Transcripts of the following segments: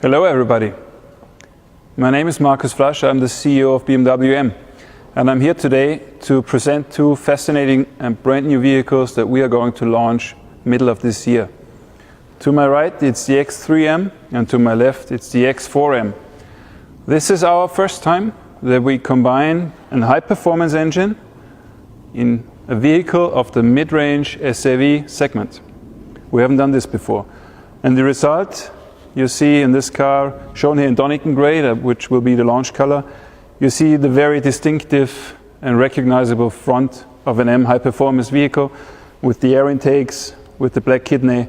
Hello everybody. My name is Markus Flasch. I'm the CEO of BMW M, and I'm here today to present two fascinating and brand new vehicles that we are going to launch middle of this year. To my right it's the X3 M and to my left it's the X4 M. This is our first time that we combine a high-performance engine in a vehicle of the mid-range SAV segment. We haven't done this before, and the result you see in this car, shown here in Donington Grey, which will be the launch color. You see the very distinctive and recognizable front of an M high-performance vehicle with the air intakes, with the black kidney,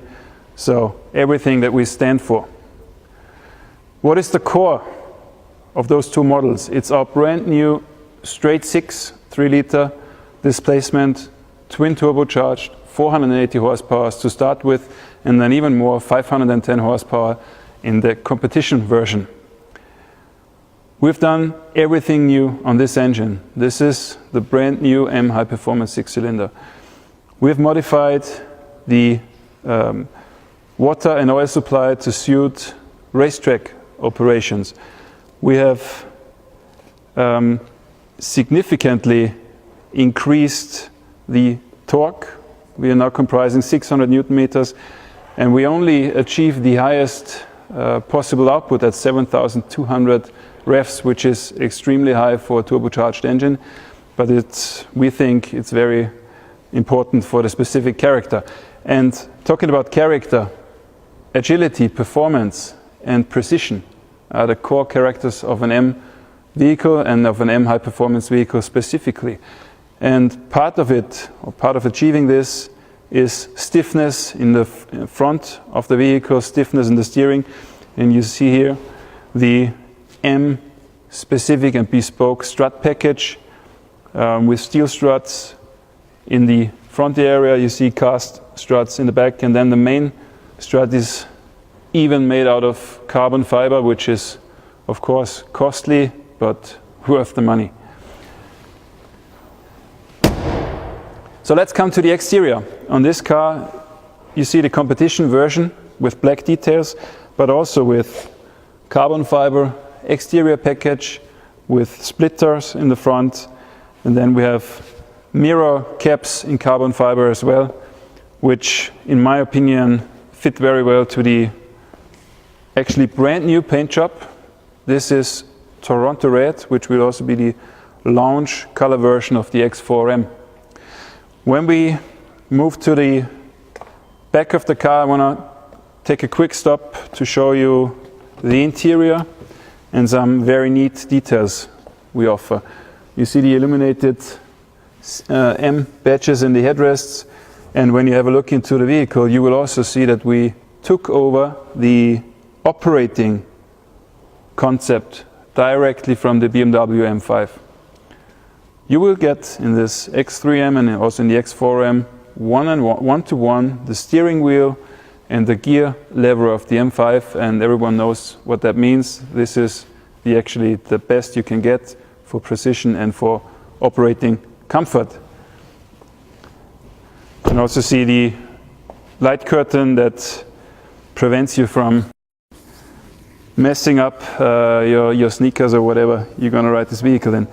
so everything that we stand for. What is the core of those two models? It's our brand new straight 6 3-liter displacement, twin turbocharged, 480 horsepower to start with, and then even more, 510 horsepower in the competition version. We've done everything new on this engine. This is the brand new M high performance 6-cylinder. We've modified the water and oil supply to suit racetrack operations. We have significantly increased the torque. We are now comprising 600 Newton meters, and we only achieve the highest possible output at 7,200 revs, which is extremely high for a turbocharged engine, but we think it's very important for the specific character. And talking about character, agility, performance and precision are the core characters of an M vehicle and of an M high performance vehicle specifically. And part of it, or part of achieving this, is stiffness in the front of the vehicle, stiffness in the steering. And you see here the M specific and bespoke strut package with steel struts in the front area. You see cast struts in the back, and then the main strut is even made out of carbon fiber, which is of course costly but worth the money. So let's come to the exterior. On this car you see the competition version with black details, but also with carbon fiber exterior package with splitters in the front, and then we have mirror caps in carbon fiber as well, which in my opinion fit very well to the actually brand new paint job. This is Toronto Red, which will also be the launch color version of the X4 M. When we move to the back of the car, I want to take a quick stop to show you the interior and some very neat details we offer. You see the illuminated M badges in the headrests, and when you have a look into the vehicle you will also see that we took over the operating concept directly from the BMW M5. You will get in this X3 M and also in the X4 M one-to-one the steering wheel and the gear lever of the M5, and everyone knows what that means. This is actually the best you can get for precision and for operating comfort. You can also see the light curtain that prevents you from messing up your sneakers or whatever you're going to ride this vehicle in.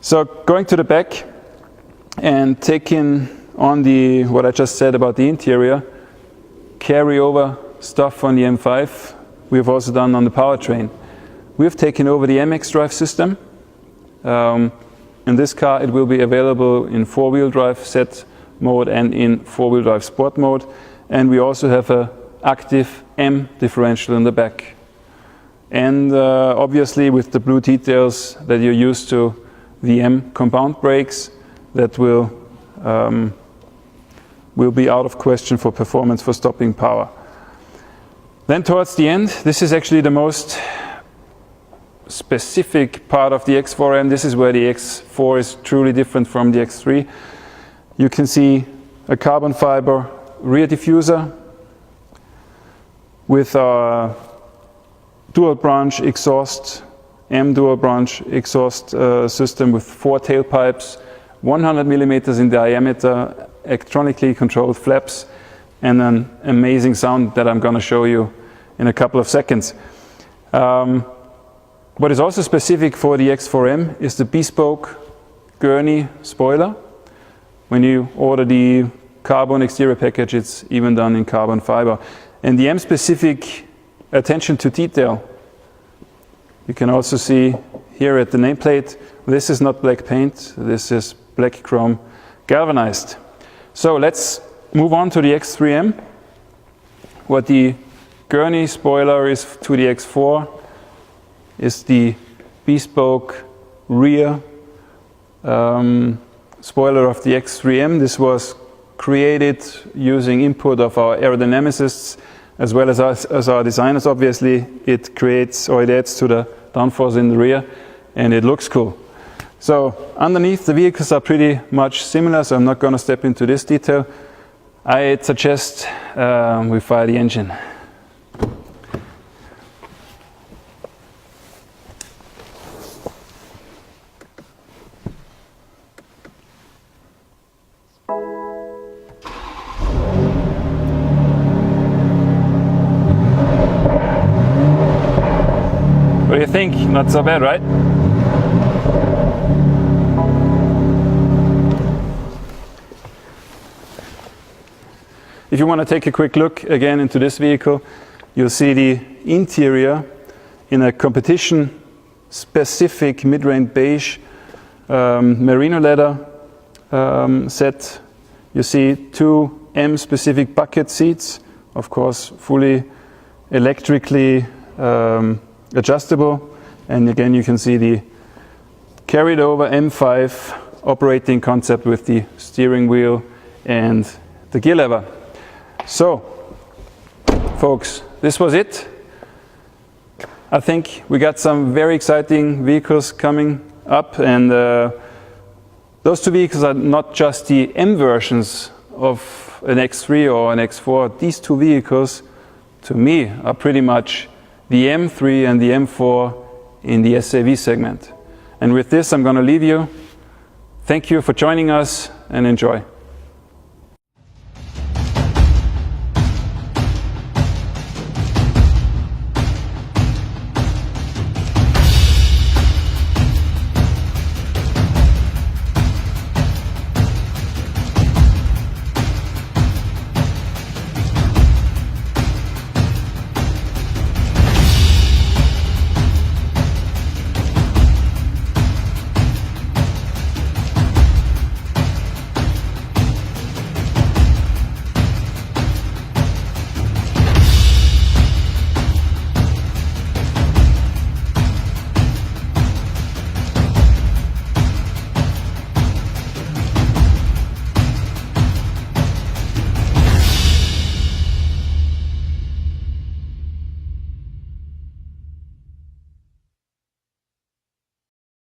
So going to the back and taking on what I just said about the interior, carry over stuff on the M5 we've also done on the powertrain. We've taken over the ConnectedDrive system. In this car it will be available in 4-wheel drive set mode and in 4-wheel drive sport mode, and we also have an active M differential in the back. And obviously with the blue details that you're used to, the M compound brakes that will be out of question for performance, for stopping power. Then towards the end, this is actually the most specific part of the X4 M. This is where the X4 is truly different from the X3. You can see a carbon fiber rear diffuser with our dual branch exhaust, M dual branch exhaust system with 4 tailpipes, 100 millimeters in diameter, electronically controlled flaps, and an amazing sound that I'm going to show you in a couple of seconds. What is also specific for the X3 M is the bespoke gurney spoiler. When you order the carbon exterior package, it's even done in carbon fiber. And the M-specific attention to detail, you can also see here at the nameplate, this is not black paint, this is black chrome galvanized. So let's move on to the X3 M. What the gurney spoiler is to the X4 is the bespoke rear spoiler of the X3 M. This was created using input of our aerodynamicists as well as our designers. Obviously, it creates or it adds to the downforce in the rear, and it looks cool. So underneath, the vehicles are pretty much similar, so I'm not going to step into this detail. I suggest we fire the engine. What do you think? Not so bad, right? If you want to take a quick look again into this vehicle, you'll see the interior in a competition-specific mid-range beige merino leather set. You see two M-specific bucket seats, of course fully electrically adjustable, and again you can see the carried over M5 operating concept with the steering wheel and the gear lever. So folks, this was it. I think we got some very exciting vehicles coming up, and those two vehicles are not just the M versions of an X3 or an X4. These two vehicles to me are pretty much the M3 and the M4 in the SAV segment. And with this, I'm going to leave you. Thank you for joining us, and enjoy.